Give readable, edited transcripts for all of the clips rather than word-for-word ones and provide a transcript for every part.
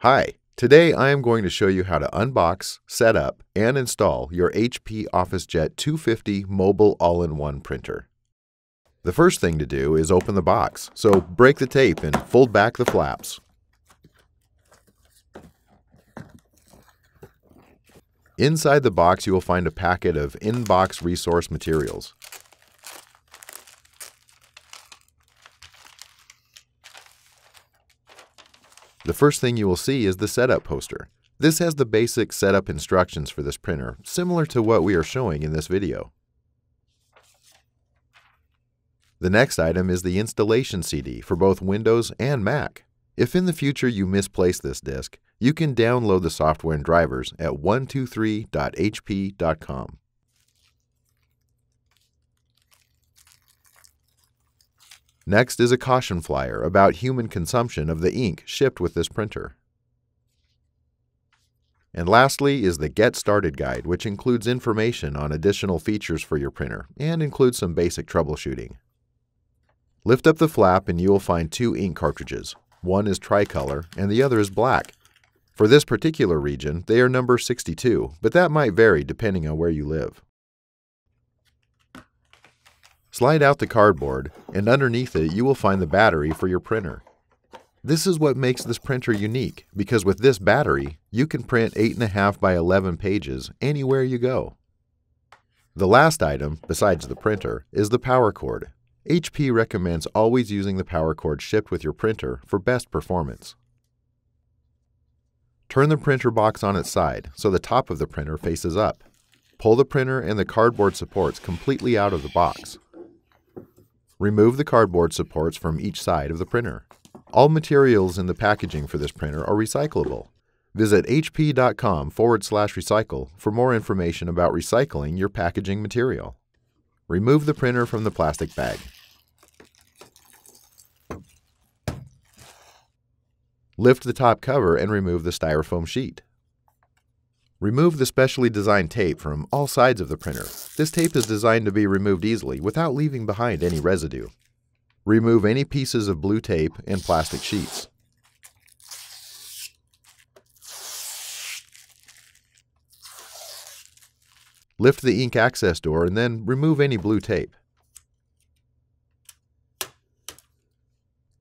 Hi, today I am going to show you how to unbox, set up, and install your HP OfficeJet 250 mobile all-in-one printer. The first thing to do is open the box, so break the tape and fold back the flaps. Inside the box you will find a packet of Unbox resource materials. The first thing you will see is the setup poster. This has the basic setup instructions for this printer, similar to what we are showing in this video. The next item is the installation CD for both Windows and Mac. If in the future you misplace this disk, you can download the software and drivers at 123.hp.com. Next is a caution flyer about human consumption of the ink shipped with this printer. And lastly is the Get Started Guide, which includes information on additional features for your printer and includes some basic troubleshooting. Lift up the flap and you will find two ink cartridges. One is tricolor and the other is black. For this particular region, they are number 62, but that might vary depending on where you live. Slide out the cardboard, and underneath it you will find the battery for your printer. This is what makes this printer unique, because with this battery, you can print 8.5 by 11 pages anywhere you go. The last item, besides the printer, is the power cord. HP recommends always using the power cord shipped with your printer for best performance. Turn the printer box on its side so the top of the printer faces up. Pull the printer and the cardboard supports completely out of the box. Remove the cardboard supports from each side of the printer. All materials in the packaging for this printer are recyclable. Visit hp.com/recycle for more information about recycling your packaging material. Remove the printer from the plastic bag. Lift the top cover and remove the styrofoam sheet. Remove the specially designed tape from all sides of the printer. This tape is designed to be removed easily without leaving behind any residue. Remove any pieces of blue tape and plastic sheets. Lift the ink access door and then remove any blue tape.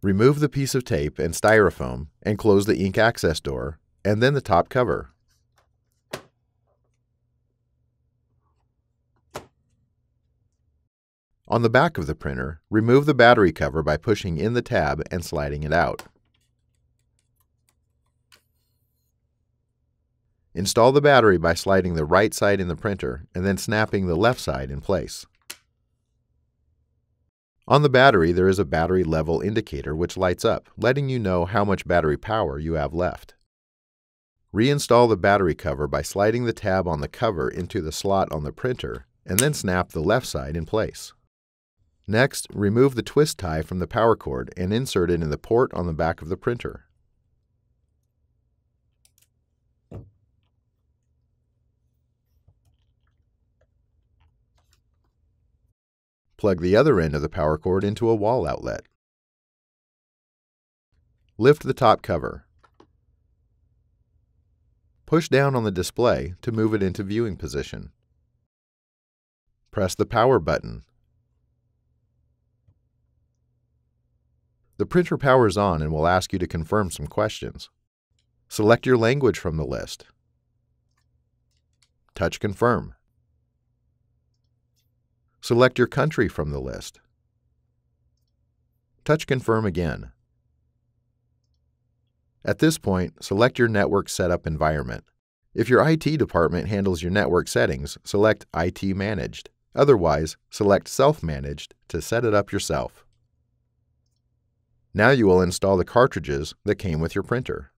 Remove the piece of tape and styrofoam and close the ink access door and then the top cover. On the back of the printer, remove the battery cover by pushing in the tab and sliding it out. Install the battery by sliding the right side in the printer and then snapping the left side in place. On the battery, there is a battery level indicator which lights up, letting you know how much battery power you have left. Reinstall the battery cover by sliding the tab on the cover into the slot on the printer and then snap the left side in place. Next, remove the twist tie from the power cord and insert it in the port on the back of the printer. Plug the other end of the power cord into a wall outlet. Lift the top cover. Push down on the display to move it into viewing position. Press the power button. The printer powers on and will ask you to confirm some questions. Select your language from the list. Touch Confirm. Select your country from the list. Touch Confirm again. At this point, select your network setup environment. If your IT department handles your network settings, select IT Managed. Otherwise, select Self-Managed to set it up yourself. Now you will install the cartridges that came with your printer.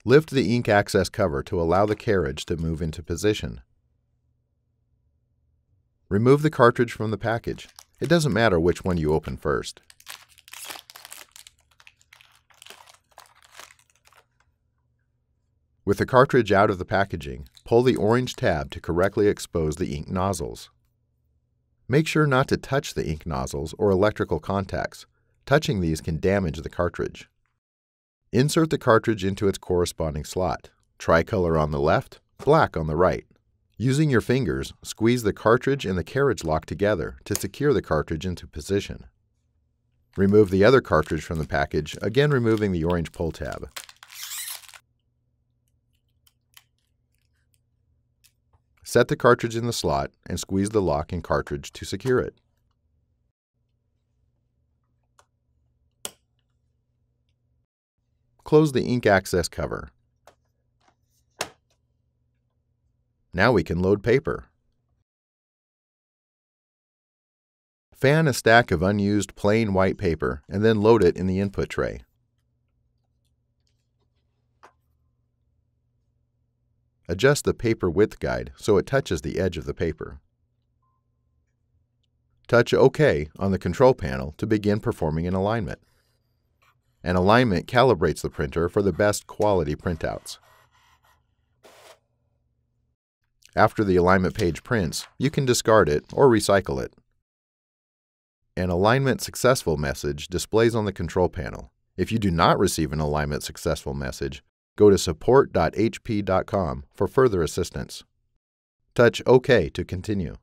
Lift the ink access cover to allow the carriage to move into position. Remove the cartridge from the package. It doesn't matter which one you open first. With the cartridge out of the packaging, pull the orange tab to correctly expose the ink nozzles. Make sure not to touch the ink nozzles or electrical contacts. Touching these can damage the cartridge. Insert the cartridge into its corresponding slot. Tricolor on the left, black on the right. Using your fingers, squeeze the cartridge and the carriage lock together to secure the cartridge into position. Remove the other cartridge from the package, again removing the orange pull tab. Set the cartridge in the slot and squeeze the lock and cartridge to secure it. Close the ink access cover. Now we can load paper. Fan a stack of unused plain white paper and then load it in the input tray. Adjust the paper width guide so it touches the edge of the paper. Touch OK on the control panel to begin performing an alignment. An alignment calibrates the printer for the best quality printouts. After the alignment page prints, you can discard it or recycle it. An alignment successful message displays on the control panel. If you do not receive an alignment successful message, go to support.hp.com for further assistance. Touch OK to continue.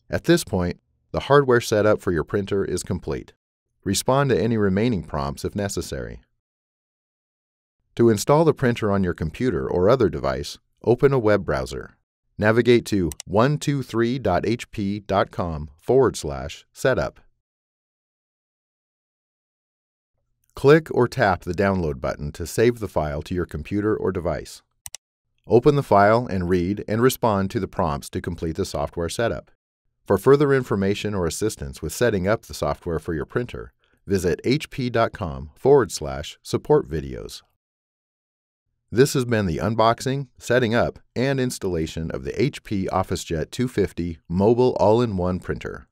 At this point, the hardware setup for your printer is complete. Respond to any remaining prompts if necessary. To install the printer on your computer or other device, open a web browser. Navigate to 123.hp.com/setup. Click or tap the download button to save the file to your computer or device. Open the file and read and respond to the prompts to complete the software setup. For further information or assistance with setting up the software for your printer, visit hp.com/support videos. This has been the unboxing, setting up, and installation of the HP OfficeJet 250 Mobile All-in-One Printer.